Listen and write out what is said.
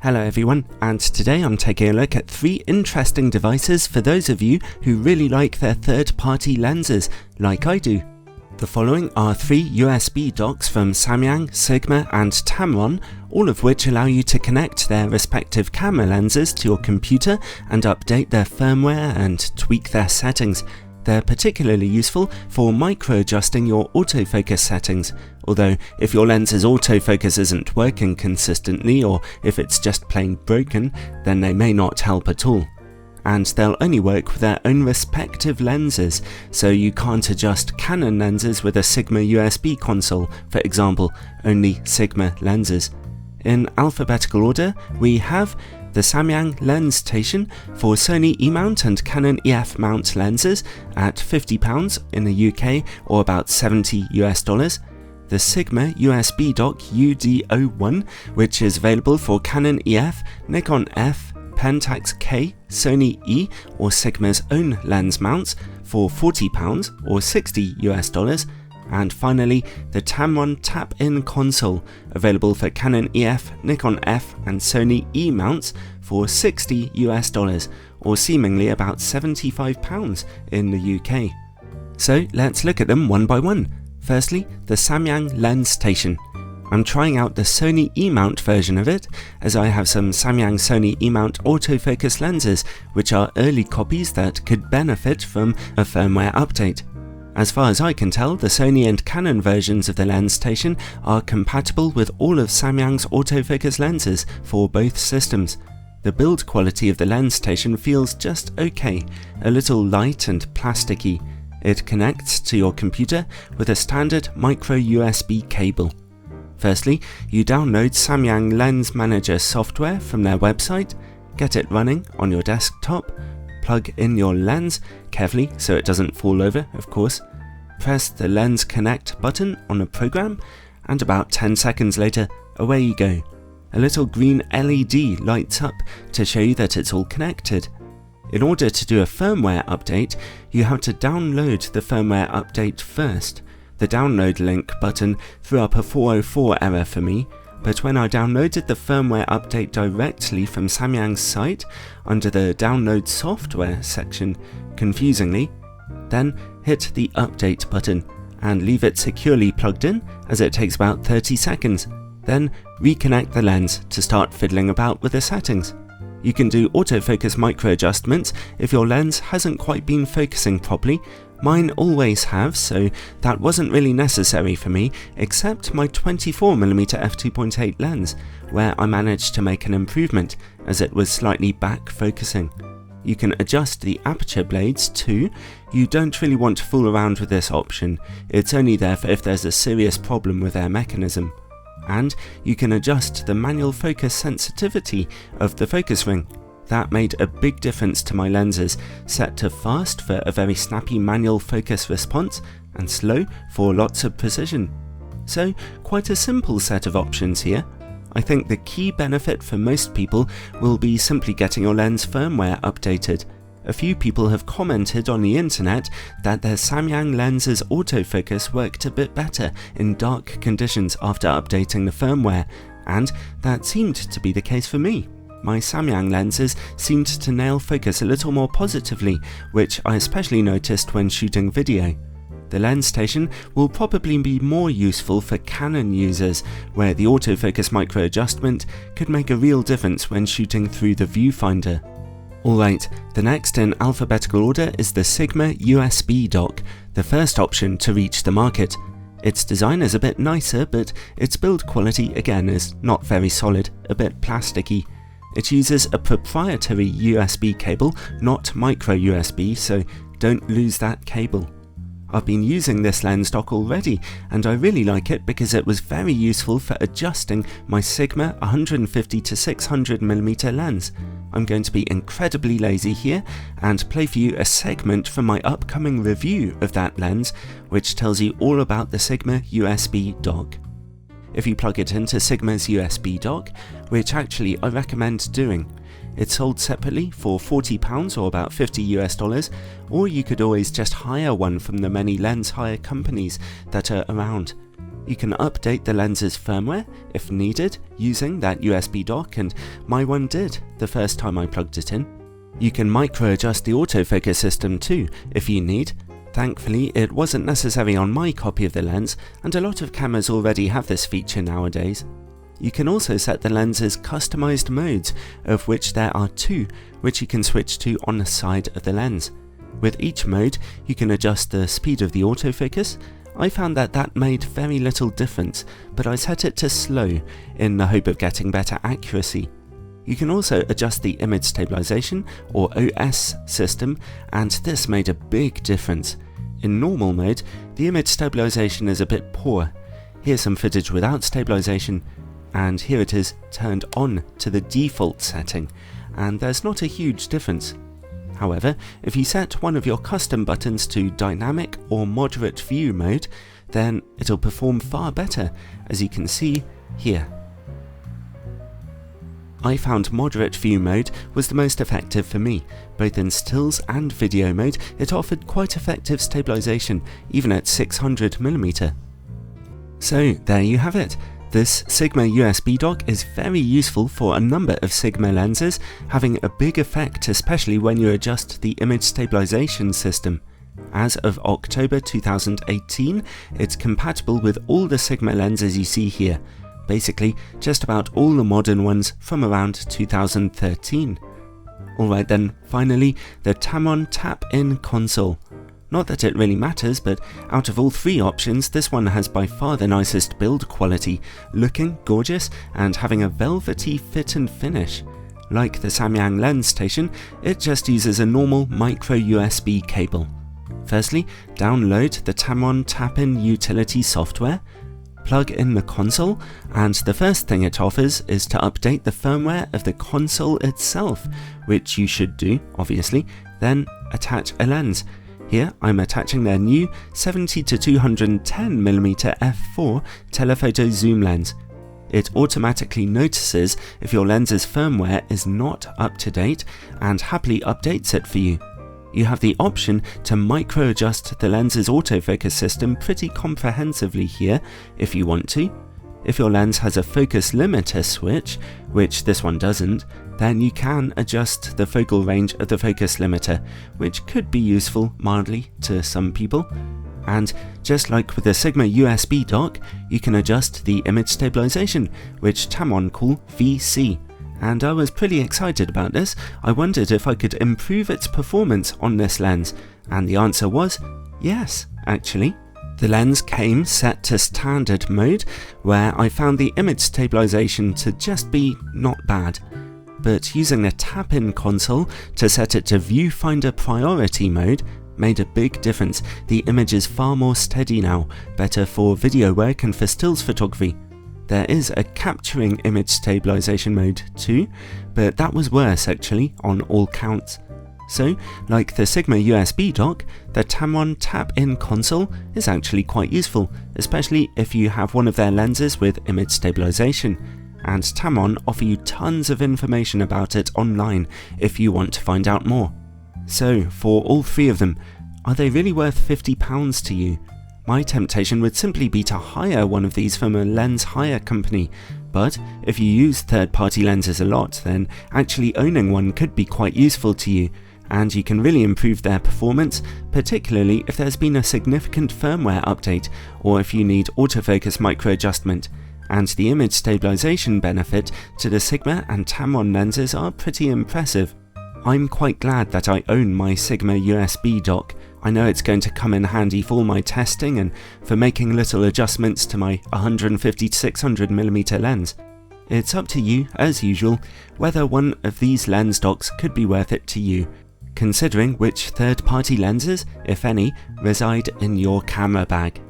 Hello everyone, and today I'm taking a look at 3 interesting devices for those of you who really like their third-party lenses, like I do. The following are 3 USB docks from Samyang, Sigma and Tamron, all of which allow you to connect their respective camera lenses to your computer and update their firmware and tweak their settings. They're particularly useful for micro-adjusting your autofocus settings, although if your lens's autofocus isn't working consistently or if it's just plain broken, then they may not help at all. And they'll only work with their own respective lenses, so you can't adjust Canon lenses with a Sigma USB console, for example, only Sigma lenses. In alphabetical order, we have the Samyang lens station for Sony E-mount and Canon EF mount lenses at £50 in the UK or about $70 US, the Sigma USB dock UD01, which is available for Canon EF, Nikon F, Pentax K, Sony E or Sigma's own lens mounts for £40 or $60 US, and finally the Tamron TAP-in console, available for Canon EF, Nikon F and Sony E mounts for $60 US or seemingly about £75 in the UK. So let's look at them one by one. Firstly, the Samyang lens station. I'm trying out the Sony E-mount version of it, as I have some Samyang Sony E-mount autofocus lenses, which are early copies that could benefit from a firmware update. As far as I can tell, the Sony and Canon versions of the lens station are compatible with all of Samyang's autofocus lenses for both systems. The build quality of the lens station feels just okay, a little light and plasticky. It connects to your computer with a standard micro USB cable. Firstly, you download Samyang Lens Manager software from their website, get it running on your desktop, plug in your lens, carefully so it doesn't fall over, of course, press the Lens Connect button on the program, and about 10 seconds later, away you go. A little green LED lights up to show you that it's all connected. In order to do a firmware update, you have to download the firmware update first. The download link button threw up a 404 error for me, but when I downloaded the firmware update directly from Samyang's site under the download software section, confusingly, then hit the update button and leave it securely plugged in, as it takes about 30 seconds. Then reconnect the lens to start fiddling about with the settings. You can do autofocus micro adjustments if your lens hasn't quite been focusing properly. Mine always have, so that wasn't really necessary for me, except my 24mm f2.8 lens, where I managed to make an improvement as it was slightly back focusing. You can adjust the aperture blades too. You don't really want to fool around with this option, it's only there for if there's a serious problem with their mechanism. And you can adjust the manual focus sensitivity of the focus ring. That made a big difference to my lenses, set to fast for a very snappy manual focus response and slow for lots of precision. So quite a simple set of options here. I think the key benefit for most people will be simply getting your lens firmware updated. A few people have commented on the internet that their Samyang lenses autofocus worked a bit better in dark conditions after updating the firmware, and that seemed to be the case for me. My Samyang lenses seemed to nail focus a little more positively, which I especially noticed when shooting video. The lens station will probably be more useful for Canon users, where the autofocus micro adjustment could make a real difference when shooting through the viewfinder. Alright, the next in alphabetical order is the Sigma USB dock, the first option to reach the market. Its design is a bit nicer, but its build quality again is not very solid, a bit plasticky. It uses a proprietary USB cable, not micro USB, so don't lose that cable. I've been using this lens dock already, and I really like it because it was very useful for adjusting my Sigma 150-600mm lens. I'm going to be incredibly lazy here and play for you a segment from my upcoming review of that lens, which tells you all about the Sigma USB dock. If you plug it into Sigma's USB dock, which actually I recommend doing, it's sold separately for £40 or about $50 US, or you could always just hire one from the many lens hire companies that are around. You can update the lens's firmware if needed using that USB dock, and my one did the first time I plugged it in. You can micro adjust the autofocus system too if you need. Thankfully it wasn't necessary on my copy of the lens, and a lot of cameras already have this feature nowadays. You can also set the lens's customized modes, of which there are 2, which you can switch to on the side of the lens. With each mode you can adjust the speed of the autofocus. I found that made very little difference, but I set it to slow in the hope of getting better accuracy. You can also adjust the image stabilization or OS system, and this made a big difference. In normal mode, the image stabilization is a bit poor. Here's some footage without stabilization, and here it is turned on to the default setting, and there's not a huge difference. However, if you set one of your custom buttons to dynamic or moderate view mode, then it'll perform far better, as you can see here. I found moderate view mode was the most effective for me. Both in stills and video mode, it offered quite effective stabilization, even at 600mm. So there you have it. This Sigma USB dock is very useful for a number of Sigma lenses, having a big effect especially when you adjust the image stabilization system. As of October 2018, it's compatible with all the Sigma lenses you see here, basically just about all the modern ones from around 2013. Alright then, finally, the Tamron TAP-in console. Not that it really matters, but out of all 3 options, this one has by far the nicest build quality, looking gorgeous and having a velvety fit and finish. Like the Samyang lens station, it just uses a normal micro USB cable. Firstly, download the Tamron TAP-in utility software, plug in the console, and the first thing it offers is to update the firmware of the console itself, which you should do, obviously, then attach a lens. Here I'm attaching their new 70-210mm f4 telephoto zoom lens. It automatically notices if your lens's firmware is not up to date and happily updates it for you. You have the option to micro adjust the lens's autofocus system pretty comprehensively here if you want to. If your lens has a focus limiter switch, which this one doesn't, then you can adjust the focal range of the focus limiter, which could be useful mildly to some people. And just like with the Sigma USB dock, you can adjust the image stabilization, which Tamron call VC. And I was pretty excited about this. I wondered if I could improve its performance on this lens, and the answer was yes, actually. The lens came set to standard mode, where I found the image stabilization to just be not bad. But using the tap-in console to set it to viewfinder priority mode made a big difference. The image is far more steady now, better for video work and for stills photography. There is a capturing image stabilization mode too, but that was worse actually on all counts. So, like the Sigma USB dock, the Tamron TAP-in console is actually quite useful, especially if you have one of their lenses with image stabilization. And Tamron offer you tons of information about it online if you want to find out more. So, for all 3 of them, are they really worth £50 to you? My temptation would simply be to hire one of these from a lens hire company, but if you use third-party lenses a lot, then actually owning one could be quite useful to you, and you can really improve their performance, particularly if there's been a significant firmware update or if you need autofocus micro adjustment. And the image stabilization benefit to the Sigma and Tamron lenses are pretty impressive. I'm quite glad that I own my Sigma USB dock. I know it's going to come in handy for all my testing and for making little adjustments to my 150-600mm lens. It's up to you, as usual, whether one of these lens docks could be worth it to you, considering which third-party lenses, if any, reside in your camera bag.